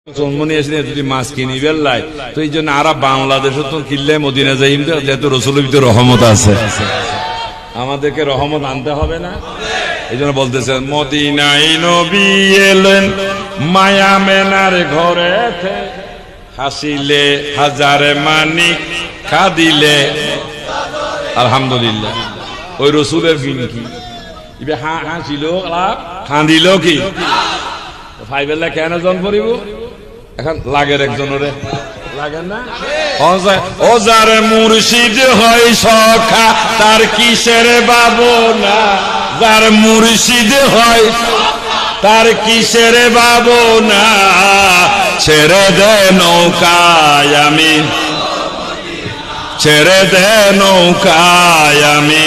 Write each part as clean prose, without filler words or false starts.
জন্ম নিয়েছেন যদি মাছ কিনি বেল্লাই তো এই জন্য আরা বাংলাদেশে তো কিল্লে মদিনা যাইম যেহেতু রসুলের ভিতরে রহমত আছে, আমাদেরকে রহমত আনতে হবে না। এই জন্য বলতেছেন মদিনায় নবী এলেন মায়া মেনার ঘরে, হাসিলে হাজারে মানিক কাঁদিলে আলহামদুলিল্লাহ। ওই রসুলের দিন কি হাসিল কাঁদিল কি ফাইবেলা কেন জন পড়িব এখন লাগের একজনের লাগে না। ও যার মুর্শিদ হয় সখা তার কিসের বাবনা, যার মুর্শিদ হয় তার কিসের বাবনা, ছেড়ে দে নৌকায় আমি, ছেড়ে দে নৌকায় আমি,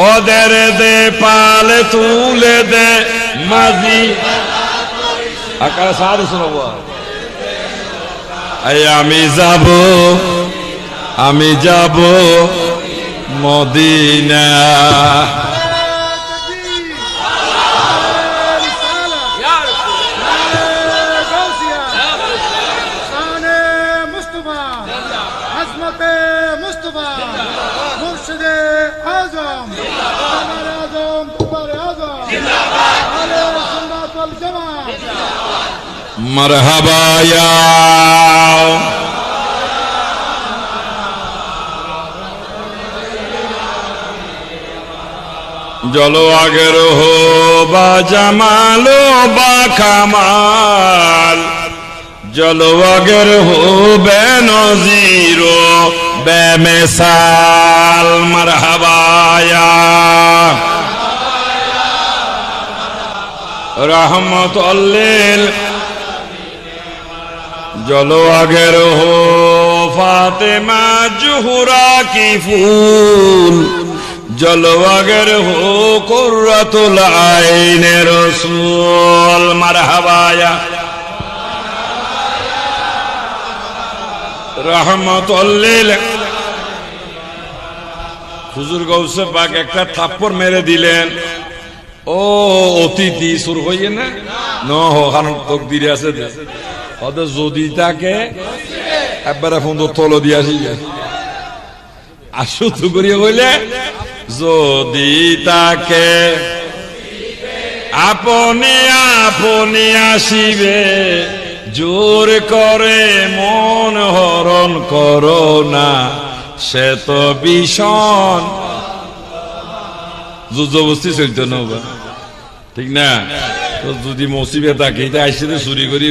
ওদের দে পালে তুলে দে মাঝি আকার সাধু শোনাবো। আমি যাব, আমি যাব মদিনা। मरहबा या जलो आगर हो बा जमालो बा कमाल, जलो आगर हो बेनजीरो बेमिसाल। मरहबा या रहमतुल लिल जलो आगर हो फातिमा जुहरा की फूल, जलो आगर हो कुर्रतुल आइन रसूल। मरहबा या रहमतुल लिल। हुजूर गौसे पाक एक थाप्पड़ मेरे दिलेन, ও অতিথি সুর হইয়ে না ন কারণ তকদিরে আছে ওদের যদি তাকে একবারে ফোন তল দিয়ে আসি আসু তো করিয়ে বললে যদি তাকে আপনি আপনি আসিবে, জোর করে মন হরণ করো না, সে তো ভীষণ জবরদস্তি চলতো না, ঠিক না? তো যদি মসিবে থাকে এটা আইসে চুরি করি